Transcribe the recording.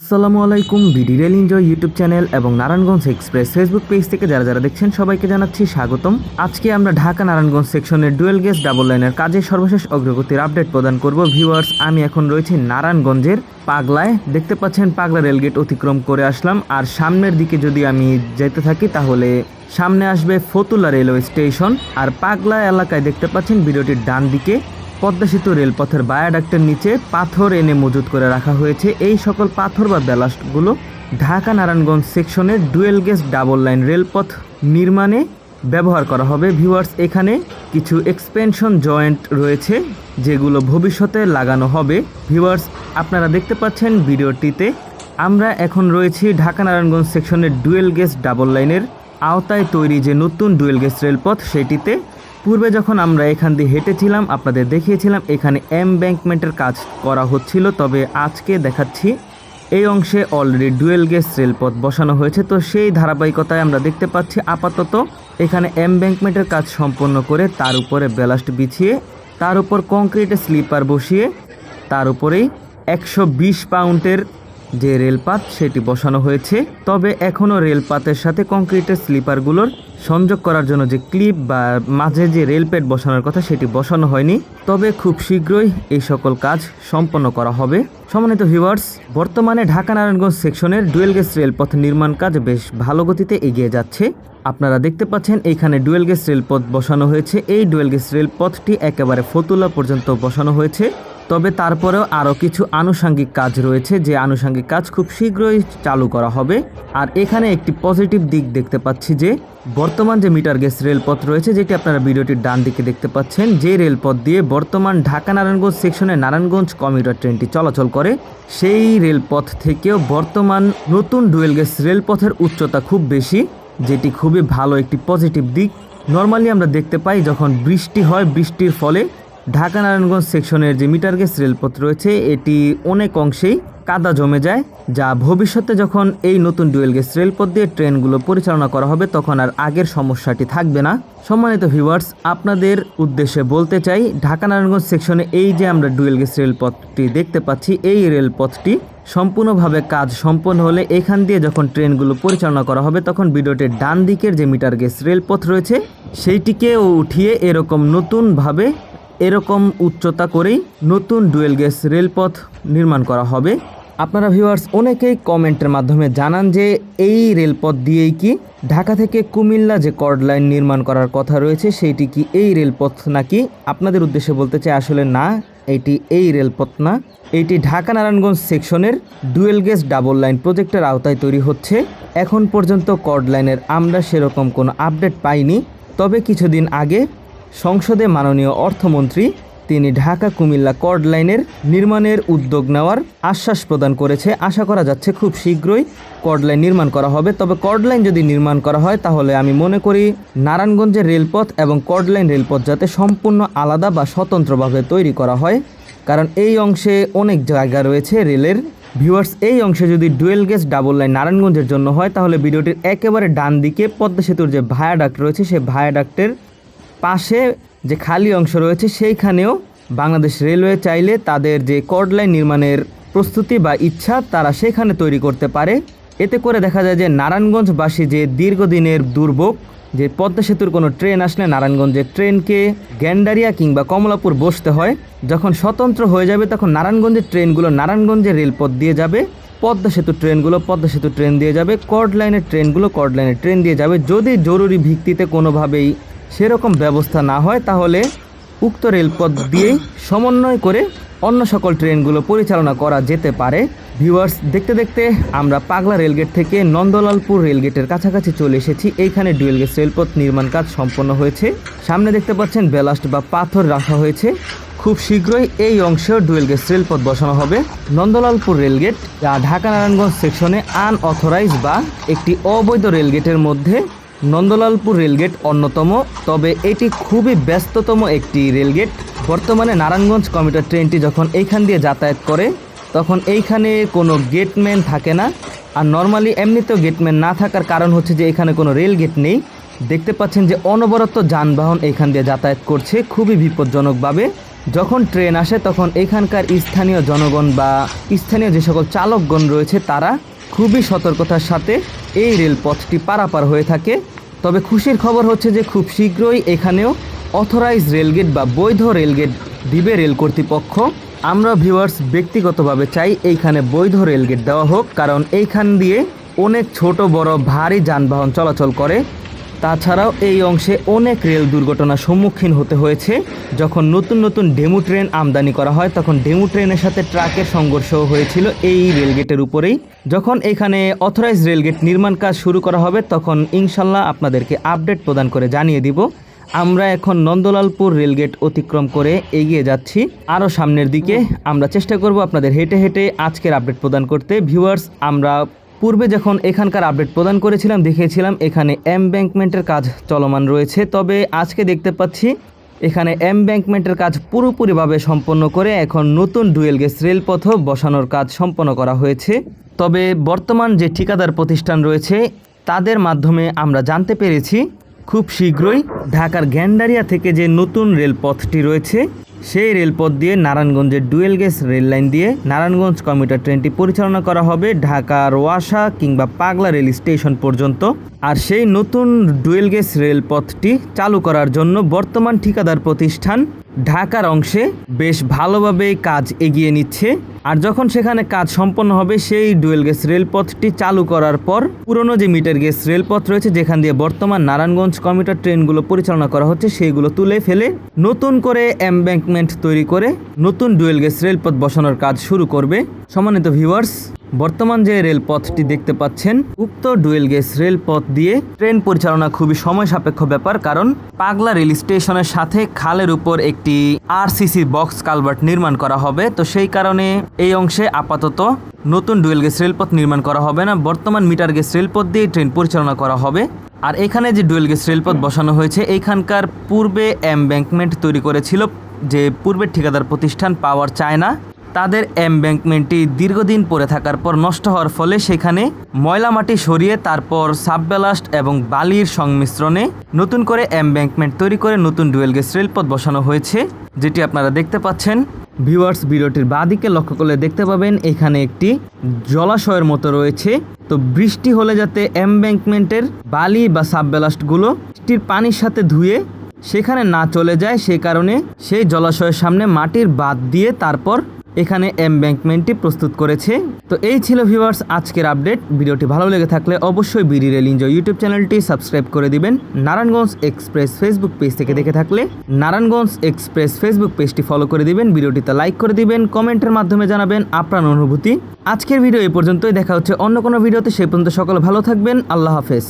আসসালামু আলাইকুম। BD rail enjoy YouTube channel এবং নারায়ণগঞ্জ এক্সপ্রেস ফেসবুক পেজ থেকে যারা দেখছেন সবাইকে জানাচ্ছি স্বাগতম। আজকে আমরা ঢাকা নারায়ণগঞ্জ সেকশনের ডুয়েল গেজ ডাবল লাইনের কাজের সর্বশেষ অগ্রগতির আপডেট প্রদান করব। ভিউয়ার্স, আমি এখন রয়েছি নারায়ণগঞ্জের পাগলায়। দেখতে পাচ্ছেন পাগলা রেলগেট অতিক্রম করে আসলাম, আর সামনের দিকে যদি আমি যেতে থাকি তাহলে সামনে আসবে ফতুল্লা রেলওয়ে স্টেশন। আর পাগলা এলাকায় দেখতে পাচ্ছেন ভিডিওটির ডান দিকে পদ্মা সেতু রেলপথের ভায়াডাক্টের নিচে পাথর এনে মজুত করে রাখা হয়েছে। এই সকল পাথর বা ব্যালাস্টগুলো ঢাকা নারায়ণগঞ্জ সেকশনের ডুয়েল গেজ ডাবল লাইন রেলপথ নির্মাণে ব্যবহার করা হবে। ভিউয়ার্স, এখানে কিছু এক্সপেনশন জয়েন্ট রয়েছে যেগুলো ভবিষ্যতে লাগানো হবে। ভিউয়ার্স, আপনারা দেখতে পাচ্ছেন ভিডিওটিতে আমরা এখন রয়েছি ঢাকা নারায়ণগঞ্জ সেকশনের ডুয়েল গেজ ডাবল লাইনের আওতায় তৈরি যে নতুন ডুয়েল গেজ রেলপথ সেটিতে। পূর্বে যখন আমরা এখান দিয়ে হেঁটেছিলাম আপনাদের দেখিয়েছিলাম এখানে এমব্যাঙ্কমেন্টের কাজ করা হচ্ছিল, তবে আজকে দেখাচ্ছি এই অংশে অলরেডি ডুয়েল গেজ রেলপথ বসানো হয়েছে। তো সেই ধারাবাহিকতায় আমরা দেখতে পাচ্ছি আপাতত এখানে এমব্যাঙ্কমেন্টের কাজ সম্পন্ন করে তার উপরে ব্যালাস্ট বিছিয়ে তার উপর কংক্রিটের স্লিপার বসিয়ে তার উপরেই 120 পাউন্ডের যে রেলপাত সেটি বসানো হয়েছে। তবে এখনও রেলপাতের সাথে কংক্রিটের স্লিপারগুলোর সংযোগ করার জন্য যে ক্লিপ বা মাঝে যে রেলপেট বসানোর কথা সেটি বসানো হয়নি, তবে খুব শীঘ্রই এই সকল কাজ সম্পন্ন করা হবে। সম্মানিত ভিউয়ার্স, বর্তমানে ঢাকা নারায়ণগঞ্জ সেকশনের ডুয়েল গেজ রেলপথ নির্মাণ কাজ বেশ ভালো গতিতে এগিয়ে যাচ্ছে। আপনারা দেখতে পাচ্ছেন এইখানে ডুয়েল গেজ রেলপথ বসানো হয়েছে। এই ডুয়েল গেজ রেলপথটি একেবারে ফতুল্লা পর্যন্ত বসানো হয়েছে, তবে তারপরেও আরও কিছু আনুষঙ্গিক কাজ রয়েছে যে আনুষঙ্গিক কাজ খুব শীঘ্রই চালু করা হবে। আর এখানে একটি পজিটিভ দিক দেখতে পাচ্ছি যে বর্তমান যে মিটার গেজ রেলপথ রয়েছে, যেটি আপনারা ভিডিওটির ডান দিকে দেখতে পাচ্ছেন, যে রেলপথ দিয়ে বর্তমান ঢাকা নারায়ণগঞ্জ সেকশনে নারায়ণগঞ্জ কমিউটার ট্রেনটি চলাচল করে, সেই রেলপথ থেকেও বর্তমান নতুন ডুয়েল গেজ রেলপথের উচ্চতা খুব বেশি, যেটি খুবই ভালো একটি পজিটিভ দিক। নর্মালি আমরা দেখতে পাই যখন বৃষ্টি হয়, বৃষ্টির ফলে ঢাকা নারায়ণগঞ্জ সেকশনের যে মিটার গেজ রেলপথ রয়েছে এটি অনেক অংশেই কাদা জমে যায়, যা ভবিষ্যতে যখন এই নতুন ডুয়েল গেজ রেলপথ দিয়ে ট্রেনগুলো পরিচালনা করা হবে তখন আর আগের সমস্যাটি থাকবে না। সম্মানিত ভিউয়ার্স, আপনাদের উদ্দেশ্যে বলতে চাই ঢাকা নারায়ণগঞ্জ সেকশনে এই যে আমরা ডুয়েল গেজ রেলপথটি দেখতে পাচ্ছি, এই রেলপথটি সম্পূর্ণভাবে কাজ সম্পন্ন হলে এখান দিয়ে যখন ট্রেনগুলো পরিচালনা করা হবে তখন ভিডিওটির ডান দিকের যে মিটার গেজ রেলপথ রয়েছে সেইটিকেও উঠিয়ে এরকম নতুনভাবে এরকম উচ্চতা করেই নতুন ডুয়েল গেজ রেলপথ নির্মাণ করা হবে। আপনারা ভিউয়ার্স অনেকেই কমেন্টের মাধ্যমে জানান যে এই রেলপথ দিয়েই কি ঢাকা থেকে কুমিল্লা যে কর্ড লাইন নির্মাণ করার কথা রয়েছে সেইটি কি এই রেলপথ নাকি। আপনাদের উদ্দেশ্যে বলতে চাই আসলে না, এটি এই রেলপথ না, এটি ঢাকা নারায়ণগঞ্জ সেকশনের ডুয়েল গেজ ডাবল লাইন প্রজেক্টের আওতায় তৈরি হচ্ছে। এখন পর্যন্ত কর্ড লাইনের আমরা সেরকম কোনো আপডেট পাইনি, তবে কিছুদিন আগে সংসদে মাননীয় অর্থমন্ত্রী তিনি ঢাকা কুমিল্লা কর্ড লাইনের নির্মাণের উদ্যোগ নেওয়ার আশ্বাস প্রদান করেছে। আশা করা যাচ্ছে খুব শীঘ্রই কর্ড লাইন নির্মাণ করা হবে। তবে কর্ড লাইন যদি নির্মাণ করা হয় তাহলে আমি মনে করি নারায়ণগঞ্জের রেলপথ এবং কর্ড লাইন রেলপথ যাতে সম্পূর্ণ আলাদা বা স্বতন্ত্রভাবে তৈরি করা হয়, কারণ এই অংশে অনেক জায়গা রয়েছে রেলের। ভিউয়ার্স, এই অংশে যদি ডুয়েল গেজ ডাবল লাইন নারায়ণগঞ্জের জন্য হয় তাহলে ভিডিওটির একেবারে ডান দিকে পদ্মা সেতুর যে ভায়াডাক্ট রয়েছে সেই ভায়াডাক্টের পাশে যে খালি অংশ রয়েছে সেইখানেও বাংলাদেশ রেলওয়ে চাইলে তাদের যে কর্ড লাইন নির্মাণের প্রস্তুতি বা ইচ্ছা তারা সেখানে তৈরি করতে পারে। এতে করে দেখা যায় যে নারায়ণগঞ্জবাসী যে দীর্ঘদিনের দুর্ভোগ যে পদ্মা সেতুর কোনো ট্রেন আসলে নারায়ণগঞ্জের ট্রেনকে গ্যান্ডারিয়া কিংবা কমলাপুর বসতে হয়, যখন স্বতন্ত্র হয়ে যাবে তখন নারায়ণগঞ্জের ট্রেনগুলো নারায়ণগঞ্জের রেলপথ দিয়ে যাবে, পদ্মা সেতু ট্রেনগুলো পদ্মা সেতু ট্রেন দিয়ে যাবে, কর্ড লাইনের ট্রেনগুলো কর্ড লাইনের ট্রেন দিয়ে যাবে। যদি জরুরি ভিত্তিতে কোনোভাবেই সেরকম ব্যবস্থা না হয় তাহলে উক্ত রেলপথ দিয়েই সমন্বয় করে অন্য সকল ট্রেনগুলো পরিচালনা করা যেতে পারে। ভিউয়ার্স, দেখতে দেখতে আমরা পাগলা রেলগেট থেকে নন্দলালপুর রেলগেটের কাছাকাছি চলে এসেছি। এইখানে ডুয়েল গেজ রেলপথ নির্মাণ কাজ সম্পন্ন হয়েছে। সামনে দেখতে পাচ্ছেন ব্যালাস্ট বা পাথর রাখা হয়েছে। খুব শীঘ্রই এই অংশেও ডুয়েল গেজ রেলপথ বসানো হবে। নন্দলালপুর রেলগেট যা ঢাকা নারায়ণগঞ্জ সেকশনে আনঅথরাইজ বা একটি অবৈধ রেলগেটের মধ্যে নন্দলালপুর রেলগেট অন্যতম, তবে এটি খুবই ব্যস্ততম একটি রেলগেট। বর্তমানে নারায়ণগঞ্জ কমিউটার ট্রেনটি যখন এইখান দিয়ে যাতায়াত করে তখন এইখানে কোনো গেটম্যান থাকে না। আর নর্মালি এমনিতেও গেটম্যান না থাকার কারণ হচ্ছে যে এখানে কোনো রেলগেট নেই। দেখতে পাচ্ছেন যে অনবরত যানবাহন এইখান দিয়ে যাতায়াত করছে খুবই বিপজ্জনকভাবে। যখন ট্রেন আসে তখন এখানকার স্থানীয় জনগণ বা স্থানীয় যে সকল চালকগণ রয়েছে তারা খুবই সতর্কতার সাথে এই রেলপথটি পারাপার হয়ে থাকে। তবে খুশির খবর হচ্ছে যে খুব শীঘ্রই এখানেও অথরাইজ রেলগেট বা বৈধ রেলগেট দিবে রেল কর্তৃপক্ষ। আমরা ভিউয়ার্স ব্যক্তিগতভাবে চাই এইখানে বৈধ রেলগেট দেওয়া হোক, কারণ এইখান দিয়ে অনেক ছোট বড় ভারী যানবাহন চলাচল করে। তাছাড়াও এই অংশে অনেক রেল দুর্ঘটনার সম্মুখীন হতে হয়েছে। যখন নতুন নতুন ডেমু ট্রেন আমদানি করা হয় তখন ডেমু ট্রেনের সাথে ট্রাকের সংঘর্ষ হয়েছিল এই রেলগেটের উপরেই। যখন এখানে অথরাইজ রেলগেট নির্মাণ কাজ শুরু করা হবে তখন ইনশাল্লাহ আপনাদেরকে আপডেট প্রদান করে জানিয়ে দিব। আমরা এখন নন্দলালপুর রেলগেট অতিক্রম করে এগিয়ে যাচ্ছি আরও সামনের দিকে। আমরা চেষ্টা করব আপনাদের হেঁটে হেঁটে আজকের আপডেট প্রদান করতে। ভিউয়ার্স, আমরা পূর্বে যখন এখানকার আপডেট প্রদান করেছিলাম দেখিয়েছিলাম এখানে এমব্যাঙ্কমেন্টের কাজ চলমান রয়েছে। তবে আজকে দেখতে পাচ্ছি এখানে এমব্যাঙ্কমেন্টের কাজ পুরোপুরিভাবে সম্পন্ন করে এখন নতুন ডুয়েল গেজ রেলপথও বসানোর কাজ সম্পন্ন করা হয়েছে। তবে বর্তমান যে ঠিকাদার প্রতিষ্ঠান রয়েছে তাদের মাধ্যমে আমরা জানতে পেরেছি খুব শীঘ্রই ঢাকার গ্যান্ডারিয়া থেকে যে নতুন রেলপথটি রয়েছে সেই রেলপথ দিয়ে নারায়ণগঞ্জের ডুয়েল গেজ রেল লাইন দিয়ে নারায়ণগঞ্জ কমিউটার ট্রেনটি পরিচালনা করা হবে ঢাকার ওয়াসা কিংবা পাগলা রেল স্টেশন পর্যন্ত। আর সেই নতুন ডুয়েল গেজ রেলপথটি চালু করার জন্য বর্তমান ঠিকাদার প্রতিষ্ঠান ঢাকার অংশে বেশ ভালোভাবেই কাজ এগিয়ে নিচ্ছে। আর যখন সেখানে কাজ সম্পন্ন হবে সেই ডুয়েল গেজ রেলপথটি চালু করার পর পুরনো যে মিটার গেজ রেলপথ রয়েছে যেখান দিয়ে বর্তমান নারায়ণগঞ্জ কমিউটার ট্রেনগুলো পরিচালনা করা হচ্ছে সেইগুলো তুলে ফেলে নতুন করে এমব্যাঙ্কমেন্ট তৈরি করে নতুন ডুয়েল গেজ রেলপথ বসানোর কাজ শুরু করবে। সম্মানিত ভিউয়ার্স, বর্তমান যে রেলপথটি দেখতে পাচ্ছেন উক্ত ডুয়েল গেজ রেলপথ দিয়ে ট্রেন পরিচালনা খুবই সময় সাপেক্ষ ব্যাপার, কারণ পাগলা রেল স্টেশনের সাথে খালের উপর একটি আরসিসি বক্স কালভার্ট নির্মাণ করা হবে। তো সেই কারণে এই অংশে আপাতত নতুন ডুয়েল গেজ রেলপথ নির্মাণ করা হবে না, বর্তমান মিটার গেজ রেলপথ দিয়ে ট্রেন পরিচালনা করা হবে। আর এখানে যে ডুয়েল গেজ রেলপথ বসানো হয়েছে এইখানকার পূর্বে এমব্যাঙ্কমেন্ট তৈরি করেছিল যে পূর্বের ঠিকাদার প্রতিষ্ঠান পাওয়ার চায়না, তাদের এমব্যাঙ্কমেন্টটি দীর্ঘদিন পড়ে থাকার পর নষ্ট হওয়ার ফলে সেখানে ময়লা মাটি সরিয়ে তারপর সাবব্যালাস্ট এবং বালির সংমিশ্রণে নতুন করে এমব্যাঙ্কমেন্ট তৈরি করে নতুন ডুয়েল গেজ রেলপথ বসানো হয়েছে, যেটি আপনারা দেখতে পাচ্ছেন। ভিউয়ার্স, ভিডিওটির বাঁদিকে লক্ষ্য করলে দেখতে পাবেন এখানে একটি জলাশয়ের মতো রয়েছে। তো বৃষ্টি হলে যাতে এমব্যাঙ্কমেন্টের বালি বা সাবব্যালাস্টগুলো বৃষ্টির পানির সাথে ধুয়ে সেখানে না চলে যায়, সেই কারণে সেই জলাশয়ের সামনে মাটির বাঁধ দিয়ে তারপর এখানে এমব্যাঙ্কমেন্টটি প্রস্তুত করেছে। তো এই ছিল ভিউয়ার্স আজকের আপডেট। ভিডিওটি ভালো লেগে থাকলে অবশ্যই বিডি রেল এনজয় ইউটিউব চ্যানেলটি সাবস্ক্রাইব করে দিবেন। নারায়ণগঞ্জ এক্সপ্রেস ফেসবুক পেজ থেকে দেখে থাকলে নারায়ণগঞ্জ এক্সপ্রেস ফেসবুক পেজটি ফলো করে দিবেন, ভিডিওটিতে লাইক করে দিবেন, কমেন্টের মাধ্যমে জানাবেন আপনার অনুভূতি। আজকের ভিডিও এই পর্যন্তই, দেখা হচ্ছে অন্য কোনো ভিডিওতে। সেই পর্যন্ত সকলে ভালো থাকবেন। আল্লাহ হাফেজ।